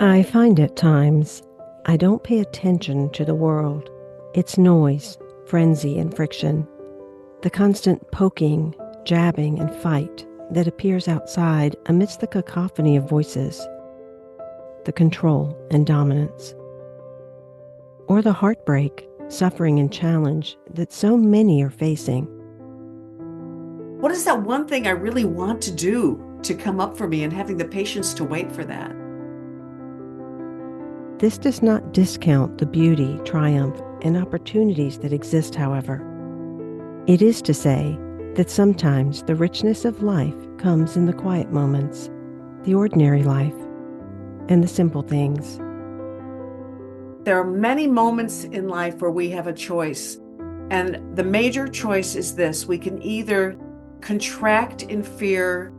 I find at times I don't pay attention to the world, its noise, frenzy, and friction, the constant poking, jabbing, and fight that appears outside amidst the cacophony of voices, the control and dominance, or the heartbreak, suffering, and challenge that so many are facing. What is that one thing I really want to do to come up for me, and having the patience to wait for that? This does not discount the beauty, triumph, and opportunities that exist, however. It is to say that sometimes the richness of life comes in the quiet moments, the ordinary life, and the simple things. There are many moments in life where we have a choice, and the major choice is this: we can either contract in fear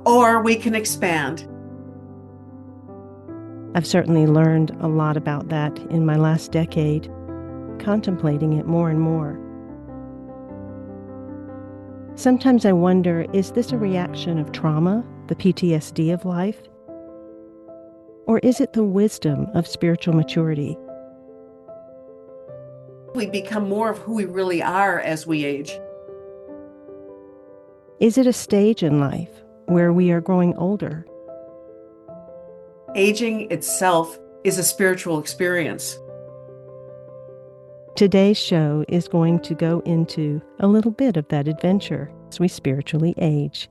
or we can expand. I've certainly learned a lot about that in my last decade, contemplating it more and more. Sometimes I wonder, is this a reaction of trauma, the PTSD of life? Or is it the wisdom of spiritual maturity? We become more of who we really are as we age. Is it a stage in life where we are growing older? Aging itself is a spiritual experience. Today's show is going to go into a little bit of that adventure as we spiritually age.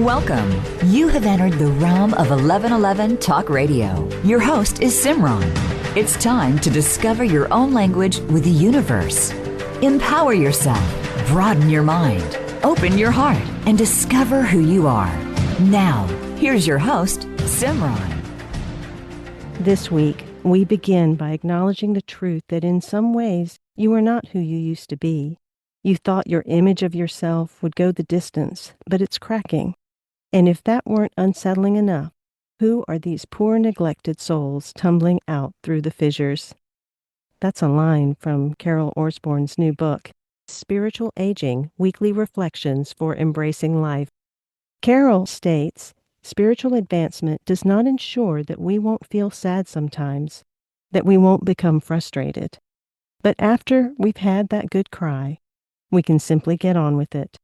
Welcome. You have entered the realm of 1111 Talk Radio. Your host is Simran. It's time to discover your own language with the universe. Empower yourself, broaden your mind, open your heart, and discover who you are. Now, here's your host, Simran. This week, we begin by acknowledging the truth that in some ways, you are not who you used to be. You thought your image of yourself would go the distance, but it's cracking. And if that weren't unsettling enough, who are these poor neglected souls tumbling out through the fissures? That's a line from Carol Orsborn's new book, Spiritual Aging, Weekly Reflections for Embracing Life. Carol states, spiritual advancement does not ensure that we won't feel sad sometimes, that we won't become frustrated. But after we've had that good cry, we can simply get on with it.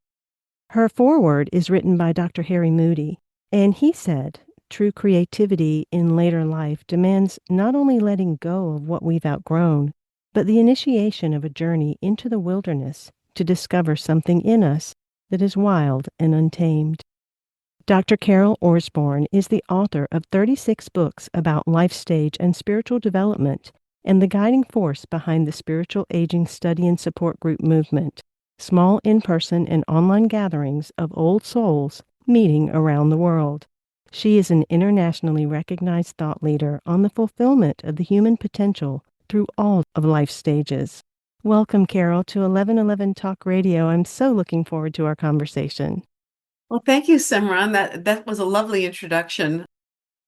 Her foreword is written by Dr. Harry Moody, and he said, true creativity in later life demands not only letting go of what we've outgrown, but the initiation of a journey into the wilderness to discover something in us that is wild and untamed. Dr. Carol Orsborn is the author of 36 books about life stage and spiritual development and the guiding force behind the spiritual aging study and support group movement, small in-person and online gatherings of old souls meeting around the world. She is an internationally recognized thought leader on the fulfillment of the human potential through all of life stages. Welcome, Carol, to 1111 Talk Radio. I'm so looking forward to our conversation. Well, thank you, Simran. That was a lovely introduction.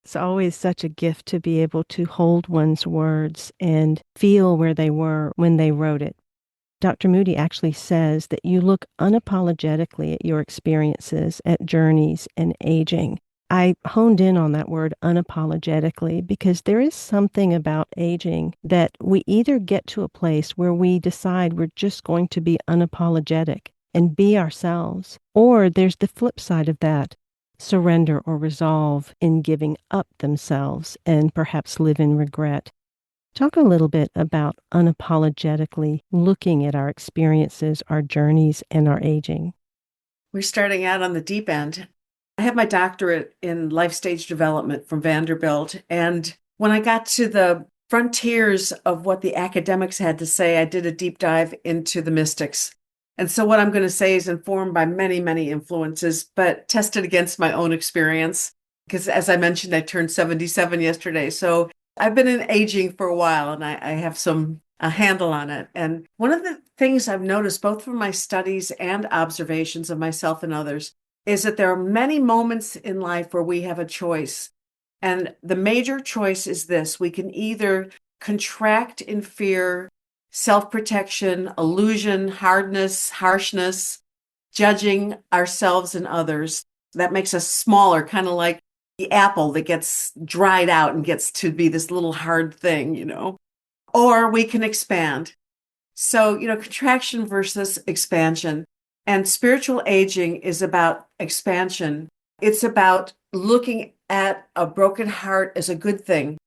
It's always such a gift to be able to hold one's words and feel where they were when they wrote it. Dr. Moody actually says that you look unapologetically at your experiences, at journeys and aging. I honed in on that word unapologetically because there is something about aging that we either get to a place where we decide we're just going to be unapologetic and be ourselves, or there's the flip side of that, surrender or resolve in giving up themselves and perhaps live in regret. Talk a little bit about unapologetically looking at our experiences, our journeys, and our aging. We're starting out on the deep end. I have my doctorate in life stage development from Vanderbilt, and when I got to the frontiers of what the academics had to say, I did a deep dive into the mystics. And so what I'm going to say is informed by many, many influences, but tested against my own experience. Because as I mentioned, I turned 77 yesterday. So I've been in aging for a while, and I have a handle on it. And one of the things I've noticed, both from my studies and observations of myself and others, is that there are many moments in life where we have a choice. And the major choice is this: we can either contract in fear, self-protection, illusion, hardness, harshness, judging ourselves and others. That makes us smaller, kind of like the apple that gets dried out and gets to be this little hard thing. Or we can expand. So, contraction versus expansion. And spiritual aging is about expansion. It's about looking at a broken heart as a good thing,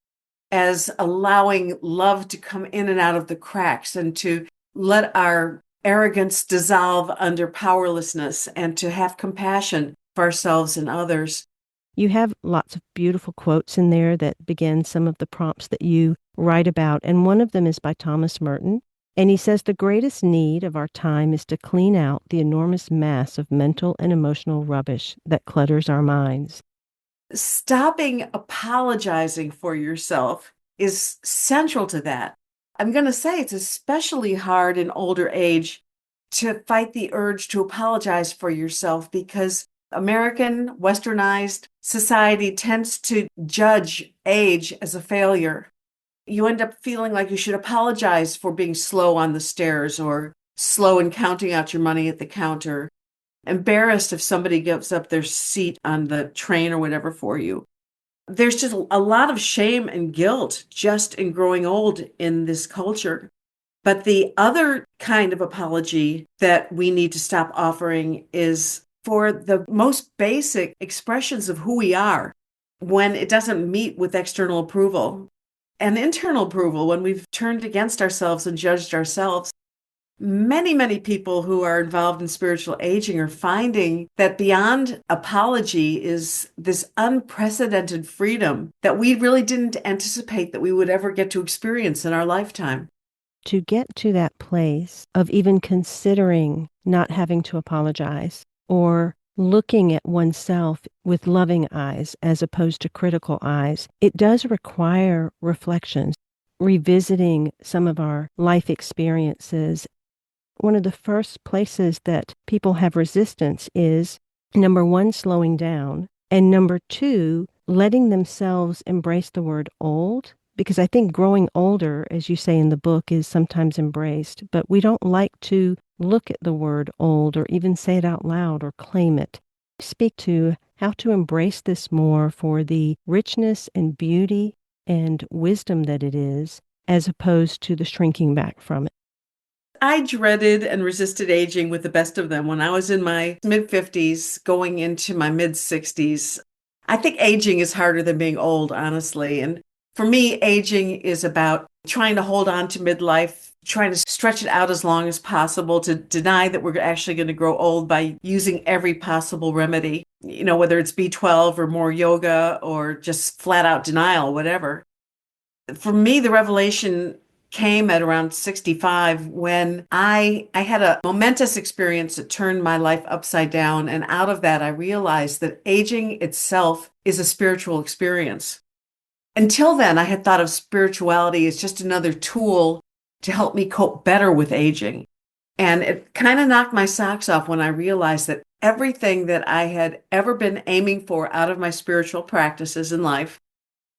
as allowing love to come in and out of the cracks and to let our arrogance dissolve under powerlessness and to have compassion for ourselves and others. You have lots of beautiful quotes in there that begin some of the prompts that you write about, and one of them is by Thomas Merton. And he says the greatest need of our time is to clean out the enormous mass of mental and emotional rubbish that clutters our minds. Stopping apologizing for yourself is central to that. I'm going to say it's especially hard in older age to fight the urge to apologize for yourself because American westernized society tends to judge age as a failure. You end up feeling like you should apologize for being slow on the stairs or slow in counting out your money at the counter, embarrassed if somebody gives up their seat on the train or whatever for you. There's just a lot of shame and guilt just in growing old in this culture. But the other kind of apology that we need to stop offering is for the most basic expressions of who we are when it doesn't meet with external approval. And internal approval, when we've turned against ourselves and judged ourselves. Many, many people who are involved in spiritual aging are finding that beyond apology is this unprecedented freedom that we really didn't anticipate that we would ever get to experience in our lifetime. To get to that place of even considering not having to apologize or looking at oneself with loving eyes as opposed to critical eyes, it does require reflections, revisiting some of our life experiences. One of the first places that people have resistance is, number one, slowing down, and number two, letting themselves embrace the word old, because I think growing older, as you say in the book, is sometimes embraced, but we don't like to look at the word old or even say it out loud or claim it. Speak to how to embrace this more for the richness and beauty and wisdom that it is, as opposed to the shrinking back from it. I dreaded and resisted aging with the best of them when I was in my mid-50s, going into my mid-60s. I think aging is harder than being old, honestly. And for me, aging is about trying to hold on to midlife, trying to stretch it out as long as possible, to deny that we're actually going to grow old by using every possible remedy, whether it's B12 or more yoga or just flat out denial, whatever. For me, the revelation came at around 65 when I had a momentous experience that turned my life upside down. And out of that, I realized that aging itself is a spiritual experience. Until then, I had thought of spirituality as just another tool to help me cope better with aging. And it kind of knocked my socks off when I realized that everything that I had ever been aiming for out of my spiritual practices in life,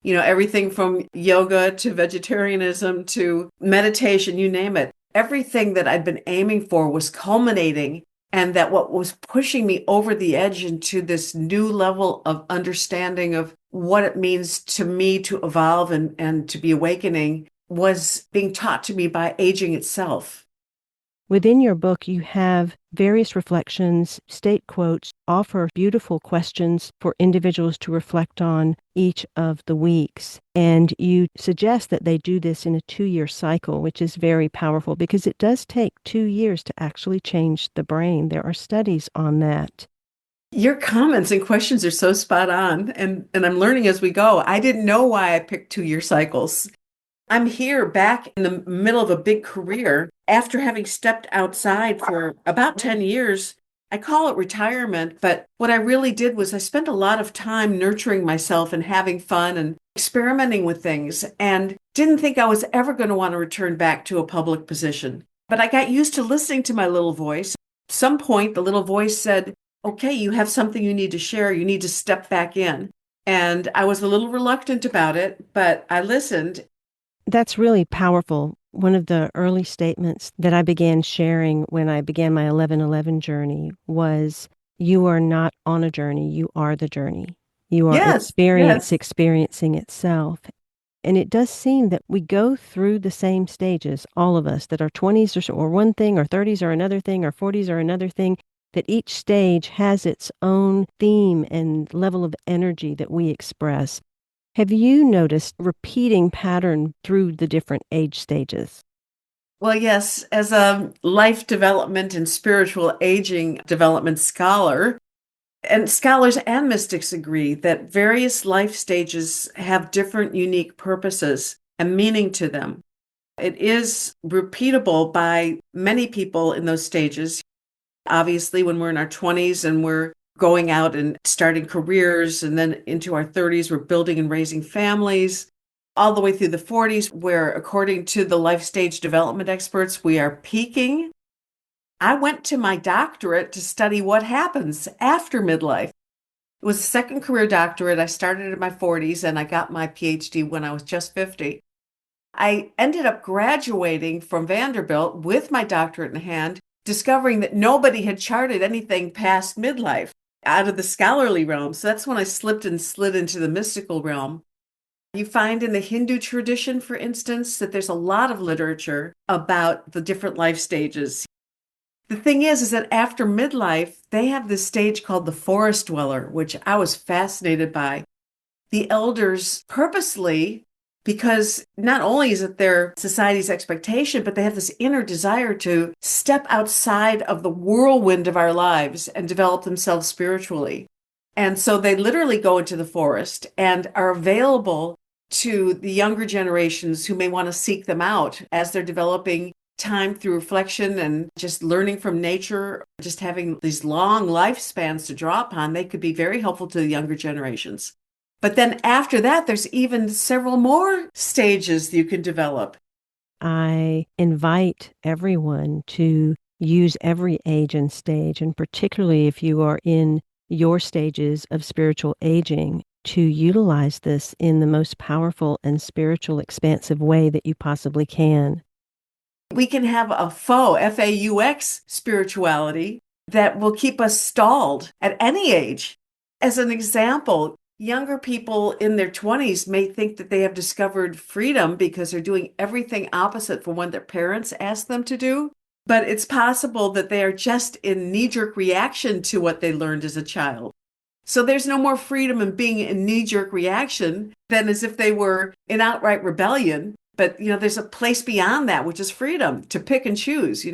everything from yoga to vegetarianism to meditation, you name it. Everything that I'd been aiming for was culminating, and that what was pushing me over the edge into this new level of understanding of what it means to me to evolve and to be awakening was being taught to me by aging itself. Within your book, you have various reflections, state quotes, offer beautiful questions for individuals to reflect on each of the weeks. And you suggest that they do this in a 2-year cycle, which is very powerful because it does take 2 years to actually change the brain. There are studies on that. Your comments and questions are so spot on, and I'm learning as we go. I didn't know why I picked 2-year cycles. I'm here back in the middle of a big career after having stepped outside for about 10 years. I call it retirement, but what I really did was I spent a lot of time nurturing myself and having fun and experimenting with things, and didn't think I was ever going to want to return back to a public position. But I got used to listening to my little voice. At some point, the little voice said, okay, you have something you need to share. You need to step back in. And I was a little reluctant about it, but I listened. That's really powerful. One of the early statements that I began sharing when I began my 1111 journey was, you are not on a journey, you are the journey. You are Yes, yes. experiencing itself. And it does seem that we go through the same stages, all of us, that our 20s or one thing, or 30s are another thing, or 40s are another thing, that each stage has its own theme and level of energy that we express. Have you noticed repeating pattern through the different age stages? Well, yes, as a life development and spiritual aging development scholar, and scholars and mystics agree that various life stages have different unique purposes and meaning to them. It is repeatable by many people in those stages. Obviously, when we're in our 20s and we're going out and starting careers, and then into our 30s, we're building and raising families, all the way through the 40s, where, according to the life stage development experts, we are peaking. I went to my doctorate to study what happens after midlife. It was a second career doctorate. I started in my 40s and I got my Ph.D. when I was just 50. I ended up graduating from Vanderbilt with my doctorate in hand, discovering that nobody had charted anything past midlife out of the scholarly realm. So that's when I slipped and slid into the mystical realm. You find in the Hindu tradition, for instance, that there's a lot of literature about the different life stages. The thing is that after midlife, they have this stage called the forest dweller, which I was fascinated by. The elders purposely, because not only is it their society's expectation, but they have this inner desire to step outside of the whirlwind of our lives and develop themselves spiritually. And so they literally go into the forest and are available to the younger generations who may want to seek them out as they're developing time through reflection and just learning from nature, just having these long lifespans to draw upon. They could be very helpful to the younger generations. But then after that, there's even several more stages you can develop. I invite everyone to use every age and stage, and particularly if you are in your stages of spiritual aging, to utilize this in the most powerful and spiritual, expansive way that you possibly can. We can have a faux, F-A-U-X spirituality that will keep us stalled at any age. As an example, younger people in their 20s may think that they have discovered freedom because they're doing everything opposite from what their parents asked them to do. But it's possible that they are just in knee-jerk reaction to what they learned as a child. So there's no more freedom in being in knee-jerk reaction than as if they were in outright rebellion. But, there's a place beyond that, which is freedom to pick and choose.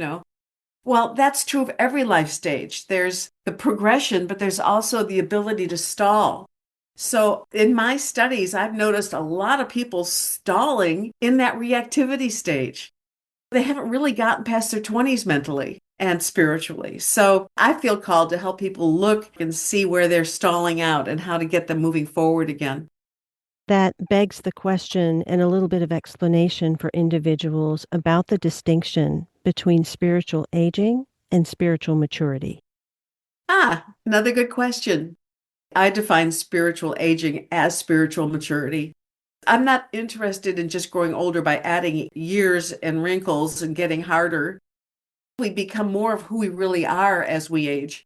Well, that's true of every life stage. There's the progression, but there's also the ability to stall. So in my studies, I've noticed a lot of people stalling in that reactivity stage. They haven't really gotten past their 20s mentally and spiritually. So I feel called to help people look and see where they're stalling out and how to get them moving forward again. That begs the question and a little bit of explanation for individuals about the distinction between spiritual aging and spiritual maturity. Another good question. I define spiritual aging as spiritual maturity. I'm not interested in just growing older by adding years and wrinkles and getting harder. We become more of who we really are as we age.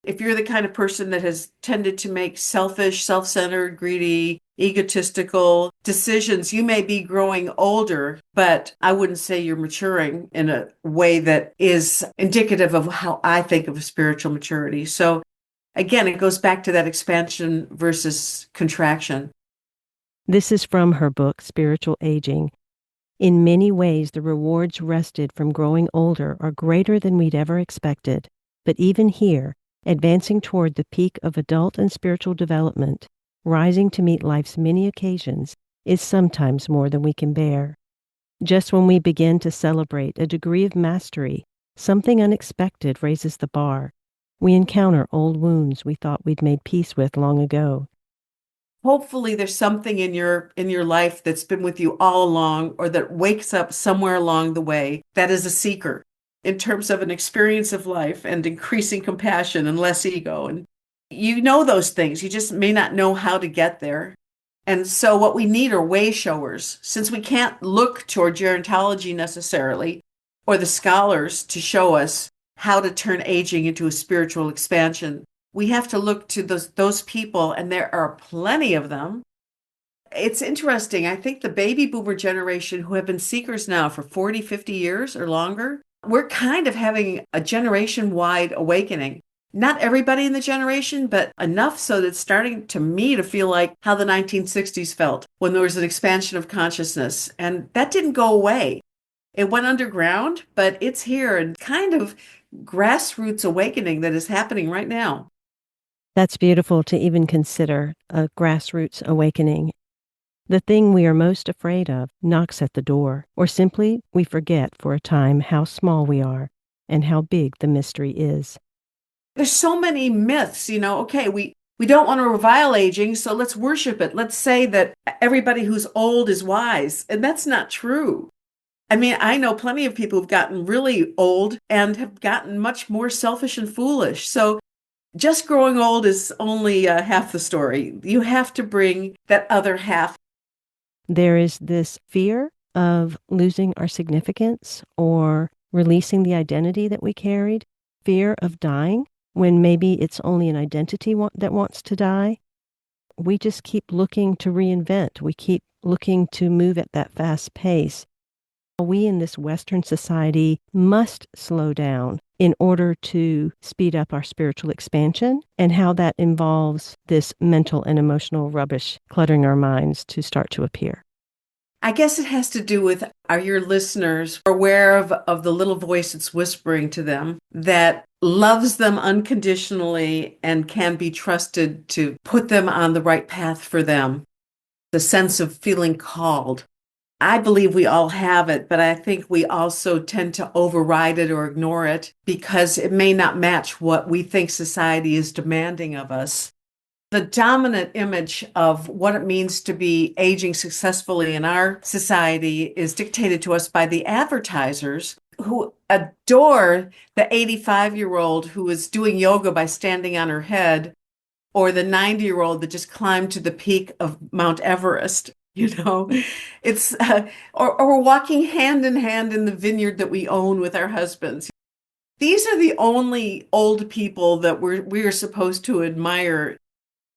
If you're the kind of person that has tended to make selfish, self-centered, greedy, egotistical decisions, you may be growing older, but I wouldn't say you're maturing in a way that is indicative of how I think of spiritual maturity. So again, it goes back to that expansion versus contraction. This is from her book, Spiritual Aging. In many ways, the rewards wrested from growing older are greater than we'd ever expected. But even here, advancing toward the peak of adult and spiritual development, rising to meet life's many occasions, is sometimes more than we can bear. Just when we begin to celebrate a degree of mastery, something unexpected raises the bar. We encounter old wounds we thought we'd made peace with long ago. Hopefully there's something in your life that's been with you all along, or that wakes up somewhere along the way, that is a seeker in terms of an experience of life and increasing compassion and less ego. And you know those things, you just may not know how to get there. And so what we need are way showers. Since we can't look toward gerontology necessarily, or the scholars to show us how to turn aging into a spiritual expansion, we have to look to those people, and there are plenty of them. It's interesting. I think the baby boomer generation who have been seekers now for 40, 50 years or longer, we're kind of having a generation-wide awakening. Not everybody in the generation, but enough so that it's starting to me to feel like how the 1960s felt when there was an expansion of consciousness. And that didn't go away. It went underground, but it's here and kind of grassroots awakening that is happening right now. That's beautiful to even consider a grassroots awakening. The thing we are most afraid of knocks at the door, or simply we forget for a time how small we are and how big the mystery is. There's so many myths, okay, we don't want to revile aging, so let's worship it. Let's say that everybody who's old is wise, and that's not true. I mean, I know plenty of people who've gotten really old and have gotten much more selfish and foolish. So just growing old is only half the story. You have to bring that other half. There is this fear of losing our significance or releasing the identity that we carried, fear of dying when maybe it's only an identity that wants to die. We just keep looking to reinvent. We keep looking to move at that fast pace. We in this Western society must slow down in order to speed up our spiritual expansion, and how that involves this mental and emotional rubbish cluttering our minds to start to appear. I guess it has to do with, are your listeners aware of the little voice that's whispering to them that loves them unconditionally and can be trusted to put them on the right path for them? The sense of feeling called. I believe we all have it, but I think we also tend to override it or ignore it because it may not match what we think society is demanding of us. The dominant image of what it means to be aging successfully in our society is dictated to us by the advertisers who adore the 85-year-old who is doing yoga by standing on her head, or the 90-year-old that just climbed to the peak of Mount Everest. It's or walking hand in hand in the vineyard that we own with our husbands. These are the only old people that we're supposed to admire.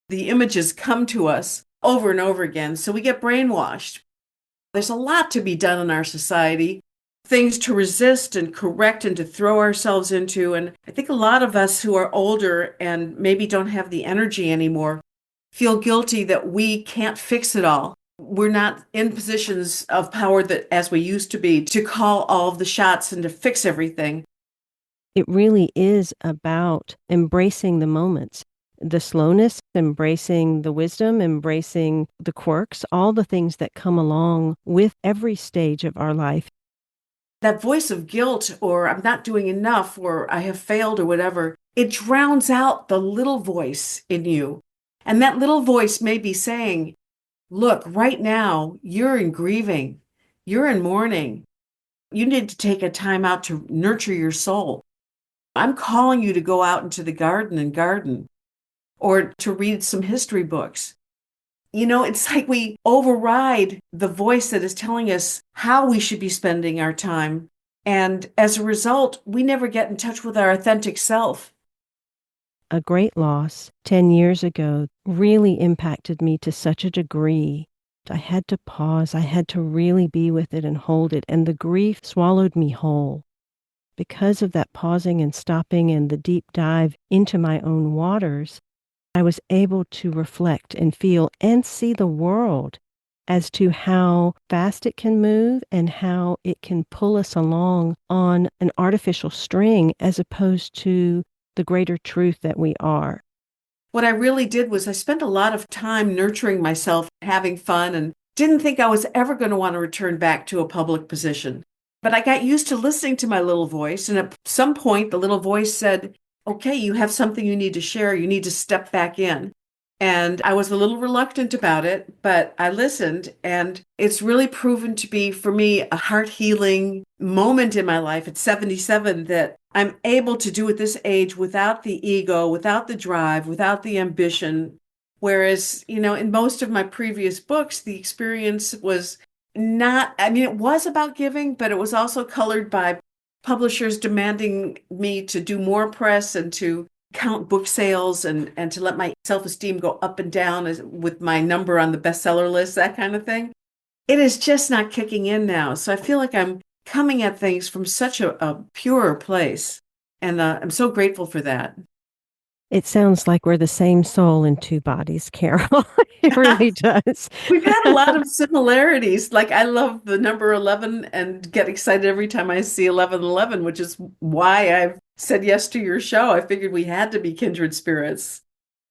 The images come to us over and over again, so we get brainwashed. There's a lot to be done in our society, things to resist and correct and to throw ourselves into. And I think a lot of us who are older and maybe don't have the energy anymore feel guilty that we can't fix it all. We're not in positions of power that, as we used to be, to call all of the shots and to fix everything. It really is about embracing the moments, the slowness, embracing the wisdom, embracing the quirks, all the things that come along with every stage of our life. That voice of guilt, or I'm not doing enough, or I have failed, or whatever, it drowns out the little voice in you. And that little voice may be saying, look, right now, you're in grieving. You're in mourning. You need to take a time out to nurture your soul. I'm calling you to go out into the garden and garden, or to read some history books. It's like we override the voice that is telling us how we should be spending our time. And as a result, we never get in touch with our authentic self. A great loss 10 years ago really impacted me to such a degree. I had to pause. I had to really be with it and hold it. And the grief swallowed me whole. Because of that pausing and stopping and the deep dive into my own waters, I was able to reflect and feel and see the world as to how fast it can move and how it can pull us along on an artificial string as opposed to the greater truth that we are. What I really did was I spent a lot of time nurturing myself, having fun, and didn't think I was ever going to want to return back to a public position. But I got used to listening to my little voice, and at some point the little voice said, okay, you have something you need to share. You need to step back in. And I was a little reluctant about it, but I listened, and it's really proven to be, for me, a heart-healing moment in my life at 77 that I'm able to do at this age without the ego, without the drive, without the ambition, Whereas, in most of my previous books, the experience was not, I mean, it was about giving, but it was also colored by publishers demanding me to do more press and to count book sales and to let my self-esteem go up and down with my number on the bestseller list, that kind of thing. It is just not kicking in now. So I feel like I'm coming at things from such a purer place. And I'm so grateful for that. It sounds like we're the same soul in two bodies, Carol. It really does. We've had a lot of similarities. Like I love the number 11 and get excited every time I see 1111, which is why I've said yes to your show. I figured we had to be kindred spirits.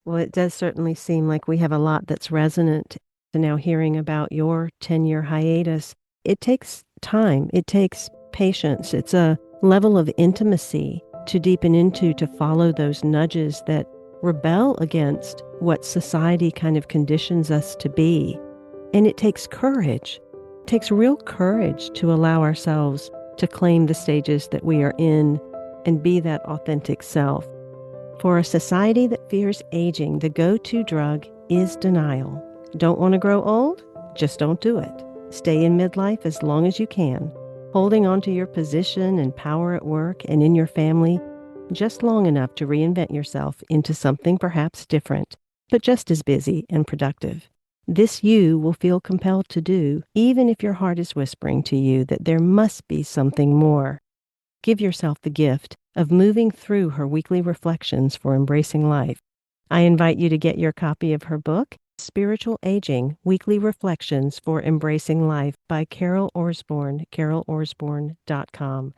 Well, it does certainly seem like we have a lot that's resonant. And now hearing about your 10-year hiatus, it takes time. It takes patience. It's a level of intimacy to deepen into, to follow those nudges that rebel against what society kind of conditions us to be. And it takes courage. It takes real courage to allow ourselves to claim the stages that we are in and be that authentic self. For a society that fears aging, the go-to drug is denial. Don't want to grow old? Just don't do it. Stay in midlife as long as you can, holding on to your position and power at work and in your family just long enough to reinvent yourself into something perhaps different, but just as busy and productive. This you will feel compelled to do, even if your heart is whispering to you that there must be something more. Give yourself the gift of moving through her weekly reflections for embracing life. I invite you to get your copy of her book, Spiritual Aging, Weekly Reflections for Embracing Life by Carol Orsborn, carolorsborn.com.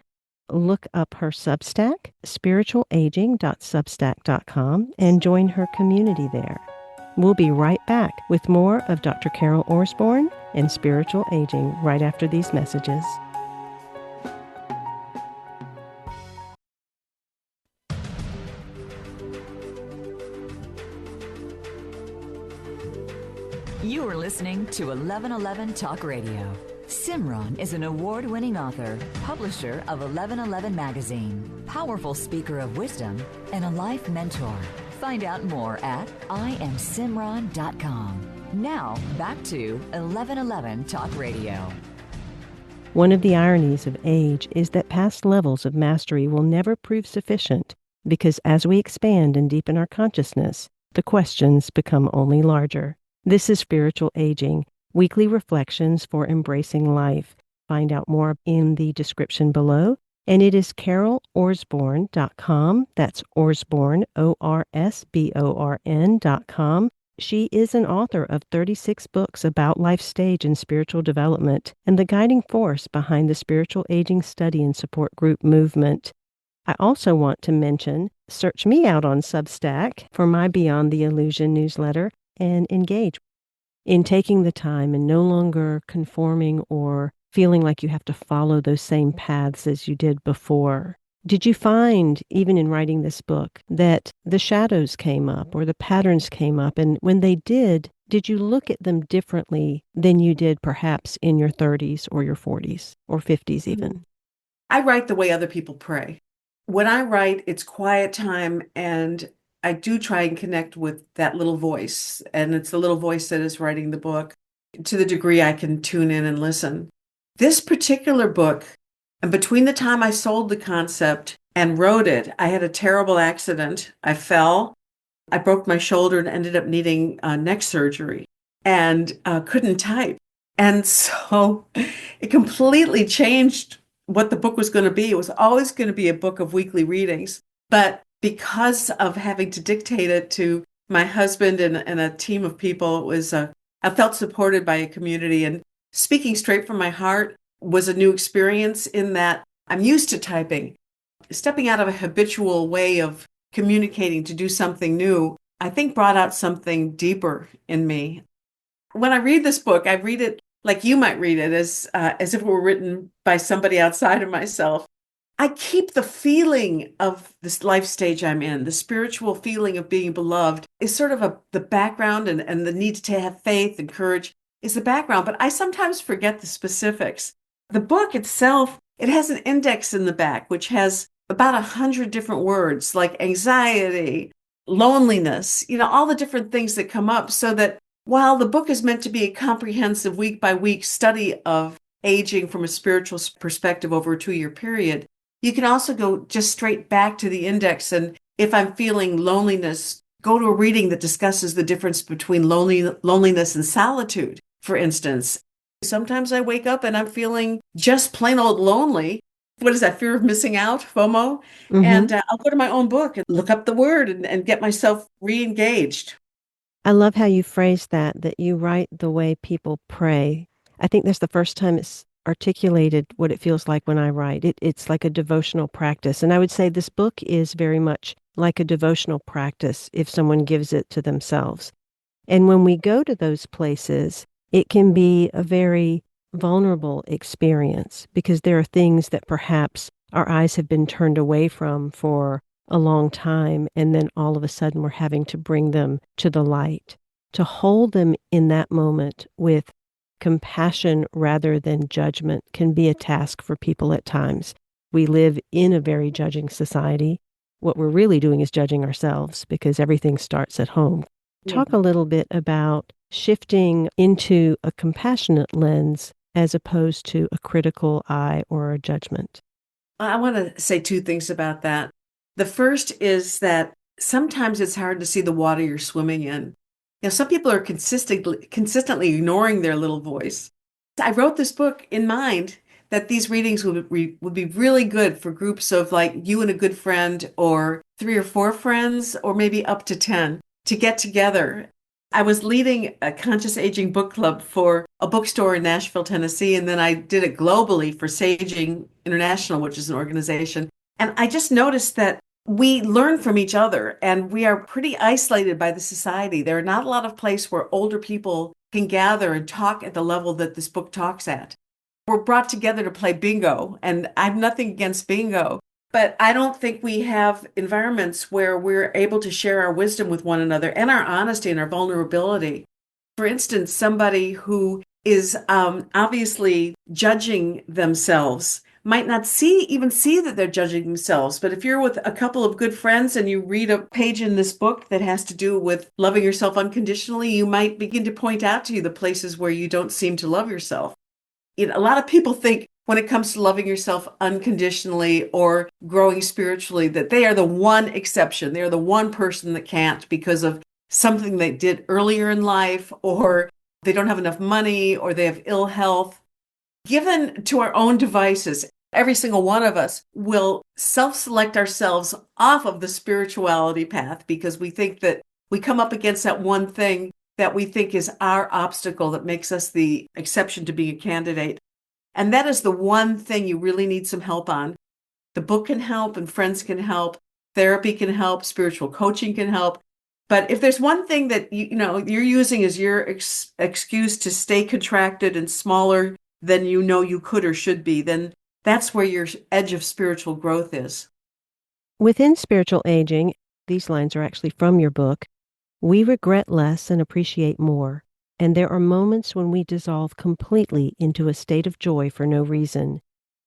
Look up her Substack, spiritualaging.substack.com, and join her community there. We'll be right back with more of Dr. Carol Orsborn and spiritual aging right after these messages. You are listening to 1111 Talk Radio. Simran is an award-winning author, publisher of 1111 Magazine, powerful speaker of wisdom, and a life mentor. Find out more at IamSimran.com. Now, back to 1111 Talk Radio. One of the ironies of age is that past levels of mastery will never prove sufficient because as we expand and deepen our consciousness, the questions become only larger. This is Spiritual Aging, weekly reflections for embracing life. Find out more in the description below. And it is carolorsborn.com. That's Orsborn, Orsborn.com. She is an author of 36 books about life stage and spiritual development and the guiding force behind the spiritual aging study and support group movement. I also want to mention, search me out on Substack for my Beyond the Illusion newsletter and engage in taking the time and no longer conforming or feeling like you have to follow those same paths as you did before. Did you find, even in writing this book, that the shadows came up or the patterns came up? And when they did you look at them differently than you did perhaps in your 30s or your 40s or 50s even? I write the way other people pray. When I write, it's quiet time, and I do try and connect with that little voice. And it's the little voice that is writing the book to the degree I can tune in and listen. This particular book, and between the time I sold the concept and wrote it, I had a terrible accident. I fell, I broke my shoulder and ended up needing neck surgery and couldn't type. And so it completely changed what the book was going to be. It was always going to be a book of weekly readings. But because of having to dictate it to my husband and a team of people, it was I felt supported by a community. And speaking straight from my heart was a new experience in that I'm used to typing. Stepping out of a habitual way of communicating to do something new, I think brought out something deeper in me. When I read this book, I read it like you might read it, as if it were written by somebody outside of myself. I keep the feeling of this life stage I'm in, the spiritual feeling of being beloved is sort of the background, and the need to have faith and courage is the background, but I sometimes forget the specifics. The book itself, it has an index in the back, which has about 100 different words like anxiety, loneliness, all the different things that come up, so that while the book is meant to be a comprehensive week by week study of aging from a spiritual perspective over a 2-year period, you can also go just straight back to the index. And if I'm feeling loneliness, go to a reading that discusses the difference between loneliness and solitude, for instance. Sometimes I wake up and I'm feeling just plain old lonely. What is that? Fear of missing out, FOMO? Mm-hmm. And I'll go to my own book and look up the word and get myself re-engaged. I love how you phrase that you write the way people pray. I think that's the first time it's articulated what it feels like when I write. It's like a devotional practice. And I would say this book is very much like a devotional practice if someone gives it to themselves. And when we go to those places, it can be a very vulnerable experience because there are things that perhaps our eyes have been turned away from for a long time, and then all of a sudden we're having to bring them to the light. To hold them in that moment with compassion rather than judgment can be a task for people at times. We live in a very judging society. What we're really doing is judging ourselves because everything starts at home. Talk a little bit about shifting into a compassionate lens as opposed to a critical eye or a judgment. I want to say 2 things about that. The first is that sometimes it's hard to see the water you're swimming in. Some people are consistently ignoring their little voice. I wrote this book in mind that these readings would be really good for groups of like you and a good friend, or 3 or 4 friends, or maybe up to 10 to get together. I was leading a conscious aging book club for a bookstore in Nashville, Tennessee, and then I did it globally for Saging International, which is an organization. And I just noticed that we learn from each other, and we are pretty isolated by the society. There are not a lot of places where older people can gather and talk at the level that this book talks at. We're brought together to play bingo, and I have nothing against bingo, but I don't think we have environments where we're able to share our wisdom with one another and our honesty and our vulnerability. For instance, somebody who is obviously judging themselves might not even see that they're judging themselves. But if you're with a couple of good friends and you read a page in this book that has to do with loving yourself unconditionally, you might begin to point out to you the places where you don't seem to love yourself. A lot of people think when it comes to loving yourself unconditionally or growing spiritually that they are the one exception. They're the one person that can't because of something they did earlier in life, or they don't have enough money, or they have ill health. Given to our own devices, every single one of us will self-select ourselves off of the spirituality path because we think that we come up against that one thing that we think is our obstacle that makes us the exception to being a candidate. And that is the one thing you really need some help on. The book can help, and friends can help, therapy can help, spiritual coaching can help. But if there's one thing that you're using as your excuse to stay contracted and smaller than you could or should be, then that's where your edge of spiritual growth is. Within spiritual aging, these lines are actually from your book, we regret less and appreciate more, and there are moments when we dissolve completely into a state of joy for no reason,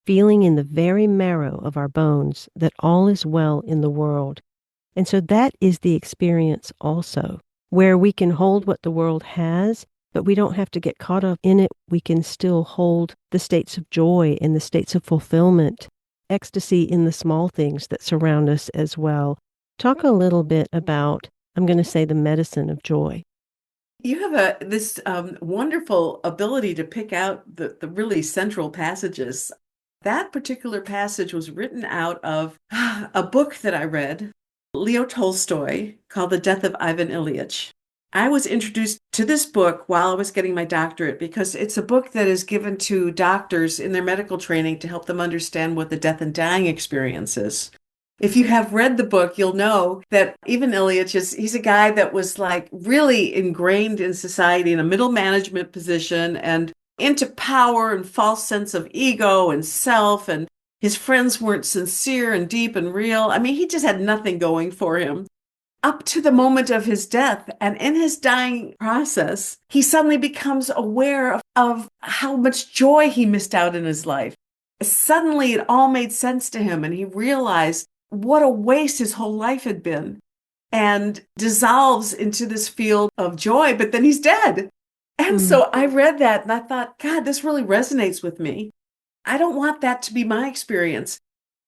feeling in the very marrow of our bones that all is well in the world. And so that is the experience also, where we can hold what the world has, but we don't have to get caught up in it. We can still hold the states of joy and the states of fulfillment, ecstasy in the small things that surround us as well. Talk a little bit about, I'm going to say, the medicine of joy. You have this wonderful ability to pick out the really central passages. That particular passage was written out of a book that I read, Leo Tolstoy, called The Death of Ivan Ilyich. I was introduced to this book while I was getting my doctorate because it's a book that is given to doctors in their medical training to help them understand what the death and dying experience is. If you have read the book, you'll know that Ivan Ilyich he's a guy that was like really ingrained in society in a middle management position and into power and false sense of ego and self, and his friends weren't sincere and deep and real. I mean, he just had nothing going for him up to the moment of his death. And in his dying process, he suddenly becomes aware of how much joy he missed out in his life. Suddenly, it all made sense to him, and he realized what a waste his whole life had been. and dissolves into this field of joy, but then he's dead. And Mm. so I read that and I thought, God, this really resonates with me. I don't want that to be my experience.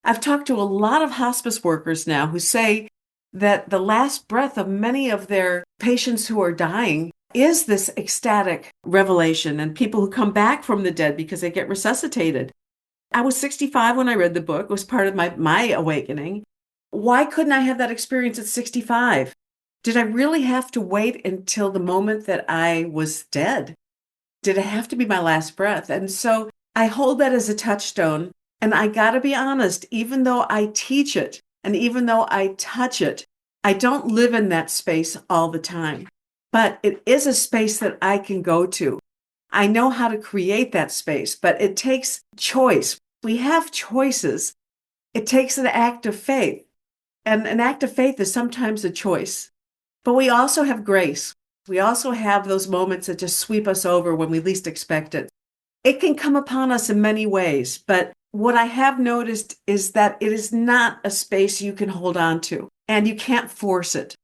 I've talked to a lot of hospice workers now who say that the last breath of many of their patients who are dying is this ecstatic revelation, and people who come back from the dead because they get resuscitated. I was 65 when I read the book. It was part of my awakening. Why couldn't I have that experience at 65? Did I really have to wait until the moment that I was dead? Did it have to be my last breath? And so I hold that as a touchstone. And I got to be honest, even though I teach it and even though I touch it, I don't live in that space all the time. But it is a space that I can go to. I know how to create that space, but it takes choice. We have choices. It takes an act of faith. And an act of faith is sometimes a choice. But we also have grace. We also have those moments that just sweep us over when we least expect it. It can come upon us in many ways, but what I have noticed is that it is not a space you can hold on to, and you can't force it.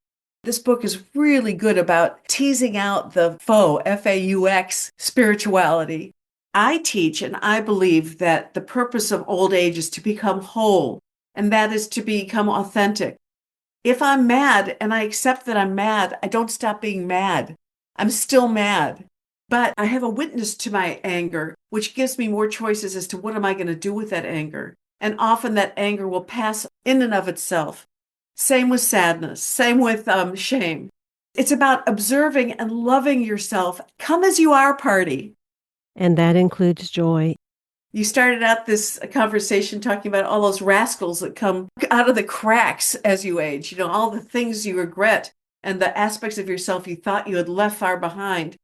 This book is really good about teasing out the faux, F-A-U-X, spirituality. I teach and I believe that the purpose of old age is to become whole, and that is to become authentic. If I'm mad and I accept that I'm mad, I don't stop being mad. I'm still mad. But I have a witness to my anger, which gives me more choices as to what am I going to do with that anger. And often that anger will pass in and of itself. Same with sadness, same with shame. It's about observing and loving yourself. Come as you are, party. And that includes joy. You started out this conversation talking about all those rascals that come out of the cracks as you age, all the things you regret and the aspects of yourself you thought you had left far behind.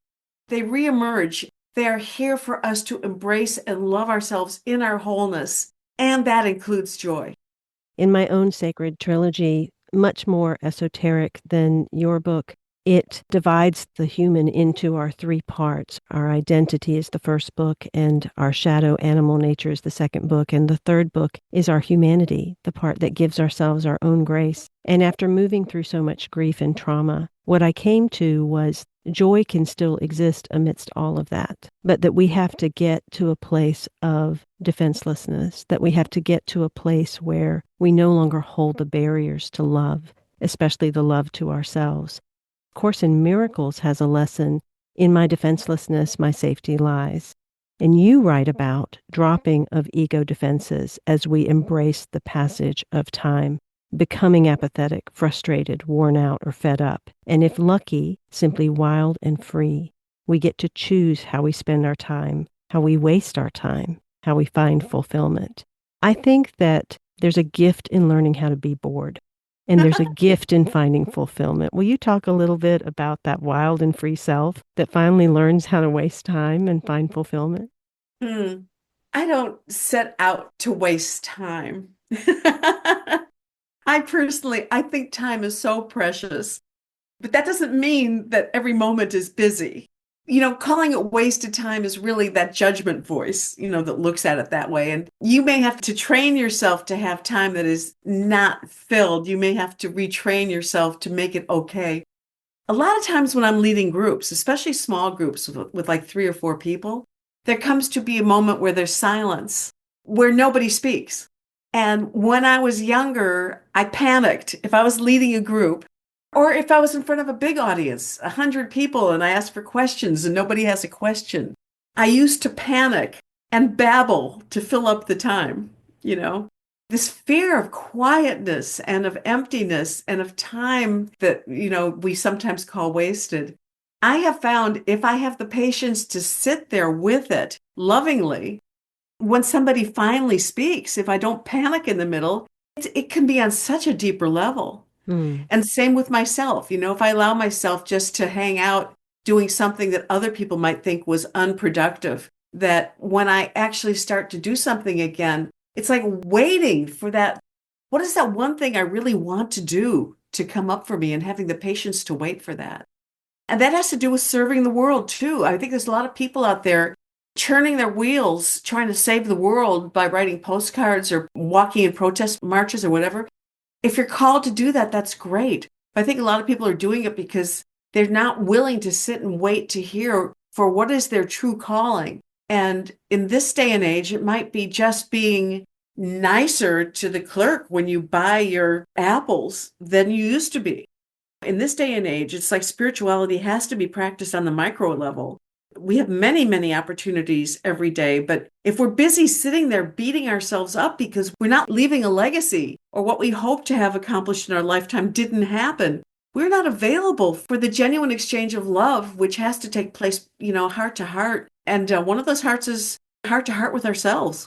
They reemerge. They are here for us to embrace and love ourselves in our wholeness, and that includes joy. In my own sacred trilogy, much more esoteric than your book, it divides the human into our three parts. Our identity is the first book, and our shadow animal nature is the second book, and the third book is our humanity, the part that gives ourselves our own grace. And after moving through so much grief and trauma, what I came to was joy can still exist amidst all of that, but that we have to get to a place of defenselessness, that we have to get to a place where we no longer hold the barriers to love, especially the love to ourselves. Course in Miracles has a lesson, in my defenselessness, my safety lies. And you write about dropping of ego defenses as we embrace the passage of time, becoming apathetic, frustrated, worn out, or fed up. And if lucky, simply wild and free. We get to choose how we spend our time, how we waste our time, how we find fulfillment. I think that there's a gift in learning how to be bored. And there's a gift in finding fulfillment. Will you talk a little bit about that wild and free self that finally learns how to waste time and find fulfillment? I don't set out to waste time. I think time is so precious, but that doesn't mean that every moment is busy. Calling it wasted time is really that judgment voice, that looks at it that way. And you may have to train yourself to have time that is not filled. You may have to retrain yourself to make it okay. A lot of times when I'm leading groups, especially small groups with like 3 or 4 people, there comes to be a moment where there's silence, where nobody speaks. And when I was younger, I panicked if I was leading a group. Or if I was in front of a big audience, 100 people, and I asked for questions and nobody has a question. I used to panic and babble to fill up the time, This fear of quietness and of emptiness and of time that, we sometimes call wasted. I have found if I have the patience to sit there with it lovingly, when somebody finally speaks, if I don't panic in the middle, it can be on such a deeper level. And same with myself. If I allow myself just to hang out doing something that other people might think was unproductive, that when I actually start to do something again, it's like waiting for that. What is that one thing I really want to do to come up for me, and having the patience to wait for that? And that has to do with serving the world too. I think there's a lot of people out there churning their wheels, trying to save the world by writing postcards or walking in protest marches or whatever. If you're called to do that, that's great. I think a lot of people are doing it because they're not willing to sit and wait to hear for what is their true calling. And in this day and age, it might be just being nicer to the clerk when you buy your apples than you used to be. In this day and age, it's like spirituality has to be practiced on the micro level. We have many, many opportunities every day, but if we're busy sitting there beating ourselves up because we're not leaving a legacy or what we hope to have accomplished in our lifetime didn't happen, we're not available for the genuine exchange of love, which has to take place, heart to heart. And one of those hearts is heart to heart with ourselves.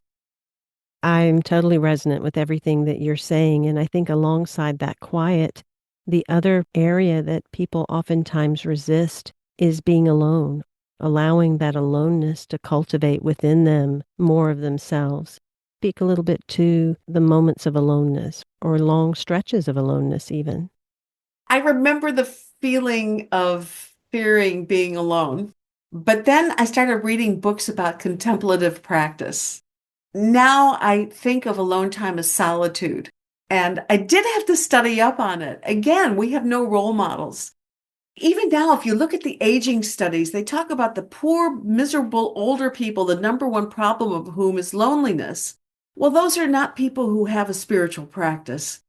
I'm totally resonant with everything that you're saying. And I think alongside that quiet, the other area that people oftentimes resist is being alone, allowing that aloneness to cultivate within them more of themselves. Speak a little bit to the moments of aloneness or long stretches of aloneness even. I remember the feeling of fearing being alone, but then I started reading books about contemplative practice. Now I think of alone time as solitude. And I did have to study up on it. Again, we have no role models. Even now, if you look at the aging studies, they talk about the poor, miserable older people, the number one problem of whom is loneliness. Well, those are not people who have a spiritual practice.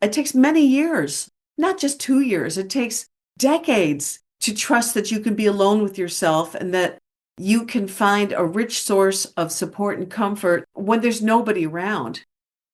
It takes many years, not just 2 years. It takes decades to trust that you can be alone with yourself and that you can find a rich source of support and comfort when there's nobody around.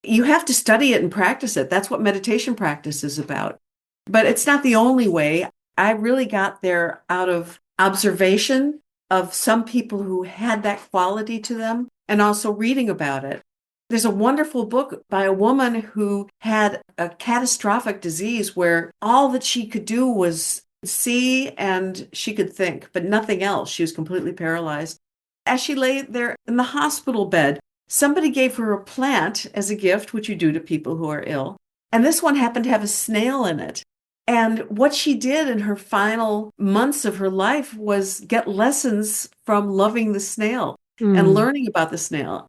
You have to study it and practice it. That's what meditation practice is about. But it's not the only way. I really got there out of observation of some people who had that quality to them and also reading about it. There's a wonderful book by a woman who had a catastrophic disease where all that she could do was see and she could think, but nothing else. She was completely paralyzed. As she lay there in the hospital bed, somebody gave her a plant as a gift, which you do to people who are ill. And this one happened to have a snail in it. And what she did in her final months of her life was get lessons from loving the snail and learning about the snail.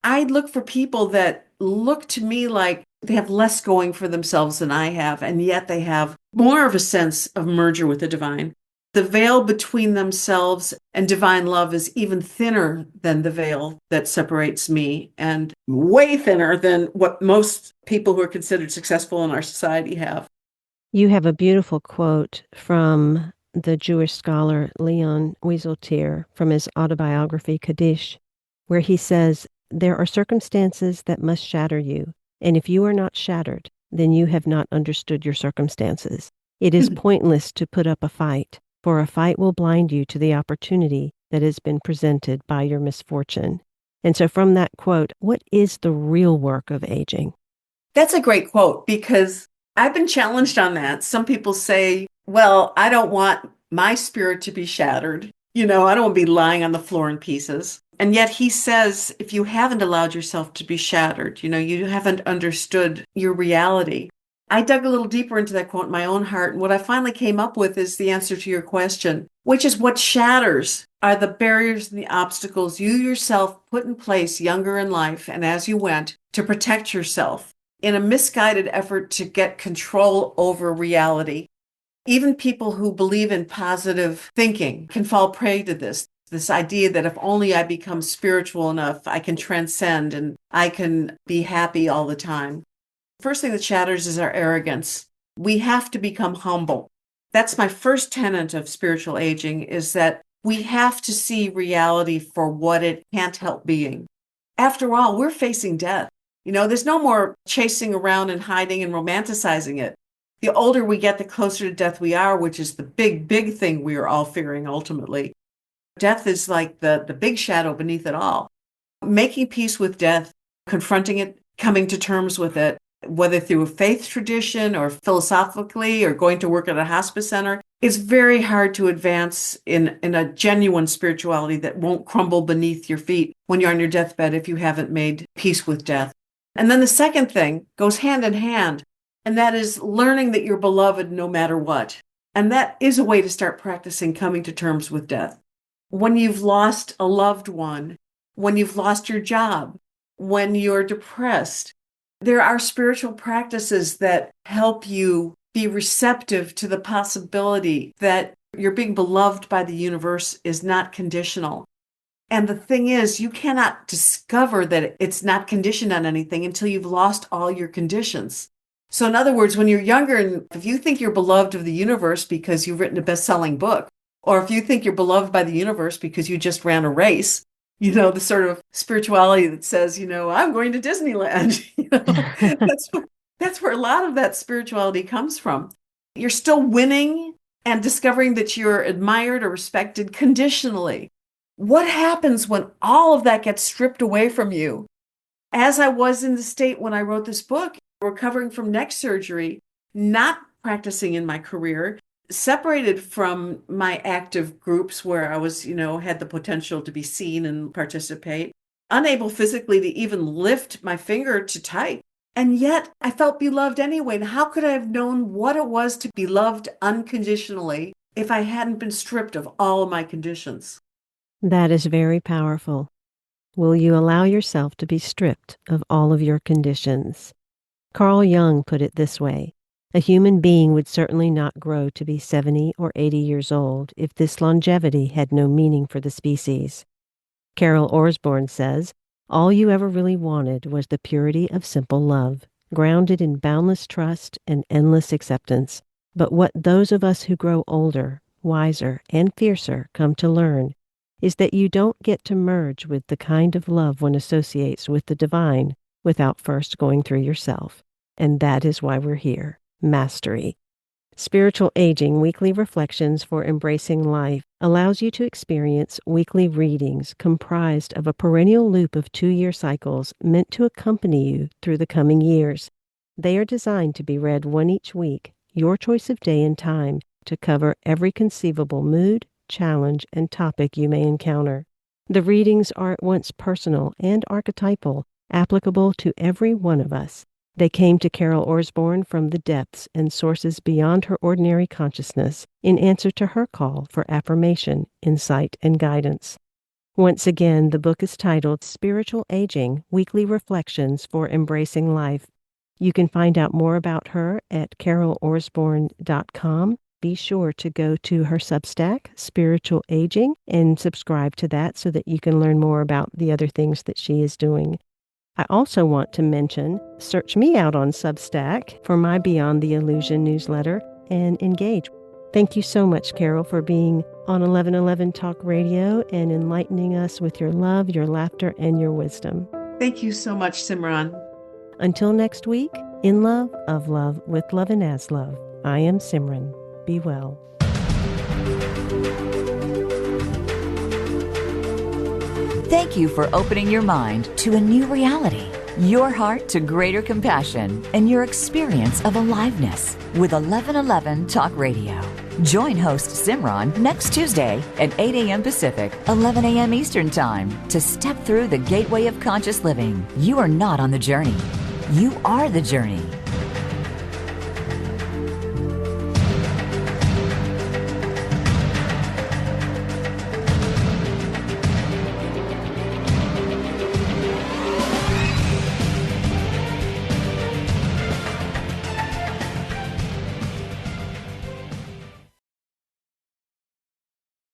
I look for people that look to me like they have less going for themselves than I have, and yet they have more of a sense of merger with the divine. The veil between themselves and divine love is even thinner than the veil that separates me, and way thinner than what most people who are considered successful in our society have. You have a beautiful quote from the Jewish scholar Leon Wieseltier from his autobiography, Kaddish, where he says, "There are circumstances that must shatter you, and if you are not shattered, then you have not understood your circumstances. It is pointless to put up a fight, for a fight will blind you to the opportunity that has been presented by your misfortune." And so from that quote, what is the real work of aging? That's a great quote because I've been challenged on that. Some people say, well, I don't want my spirit to be shattered. I don't want to be lying on the floor in pieces. And yet he says, if you haven't allowed yourself to be shattered, you haven't understood your reality. I dug a little deeper into that quote in my own heart. And what I finally came up with is the answer to your question, which is what shatters are the barriers and the obstacles you yourself put in place younger in life and as you went to protect yourself in a misguided effort to get control over reality. Even people who believe in positive thinking can fall prey to this idea that if only I become spiritual enough, I can transcend and I can be happy all the time. First thing that shatters is our arrogance. We have to become humble. That's my first tenet of spiritual aging, is that we have to see reality for what it can't help being. After all, we're facing death. There's no more chasing around and hiding and romanticizing it. The older we get, the closer to death we are, which is the big, big thing we are all fearing ultimately. Death is like the big shadow beneath it all. Making peace with death, confronting it, coming to terms with it, whether through a faith tradition or philosophically or going to work at a hospice center, it's very hard to advance in a genuine spirituality that won't crumble beneath your feet when you're on your deathbed if you haven't made peace with death. And then the second thing goes hand in hand, and that is learning that you're beloved no matter what. And that is a way to start practicing coming to terms with death. When you've lost a loved one, when you've lost your job, when you're depressed, there are spiritual practices that help you be receptive to the possibility that your being beloved by the universe is not conditional. And the thing is, you cannot discover that it's not conditioned on anything until you've lost all your conditions. So in other words, when you're younger, and if you think you're beloved of the universe because you've written a best-selling book, or if you think you're beloved by the universe because you just ran a race, the sort of spirituality that says, I'm going to Disneyland, that's where a lot of that spirituality comes from. You're still winning and discovering that you're admired or respected conditionally. What happens when all of that gets stripped away from you? As I was in the state when I wrote this book, recovering from neck surgery, not practicing in my career, separated from my active groups where I was, had the potential to be seen and participate, unable physically to even lift my finger to type. And yet I felt beloved anyway. And how could I have known what it was to be loved unconditionally if I hadn't been stripped of all of my conditions? That is very powerful. Will you allow yourself to be stripped of all of your conditions? Carl Jung put it this way: a human being would certainly not grow to be 70 or 80 years old if this longevity had no meaning for the species. Carol Orsborn says, all you ever really wanted was the purity of simple love, grounded in boundless trust and endless acceptance. But what those of us who grow older, wiser, and fiercer come to learn is that you don't get to merge with the kind of love one associates with the divine without first going through yourself. And that is why we're here. Mastery. Spiritual Aging Weekly Reflections for Embracing Life allows you to experience weekly readings comprised of a perennial loop of 2-year cycles meant to accompany you through the coming years. They are designed to be read one each week, your choice of day and time, to cover every conceivable mood, challenge, and topic you may encounter. The readings are at once personal and archetypal, applicable to every one of us. They came to Carol Orsborn from the depths and sources beyond her ordinary consciousness in answer to her call for affirmation, insight, and guidance. Once again, the book is titled Spiritual Aging: Weekly Reflections for Embracing Life. You can find out more about her at carolorsborn.com. Be sure to go to her Substack, Spiritual Aging, and subscribe to that so that you can learn more about the other things that she is doing. I also want to mention, search me out on Substack for my Beyond the Illusion newsletter and engage. Thank you so much, Carol, for being on 1111 Talk Radio and enlightening us with your love, your laughter, and your wisdom. Thank you so much, Simran. Until next week, in love, of love, with love and as love, I am Simran. Be well. Thank you for opening your mind to a new reality, your heart to greater compassion, and your experience of aliveness with 1111 Talk Radio. Join host Simran next Tuesday at 8 a.m. Pacific, 11 a.m. Eastern Time to step through the gateway of conscious living. You are not on the journey. You are the journey.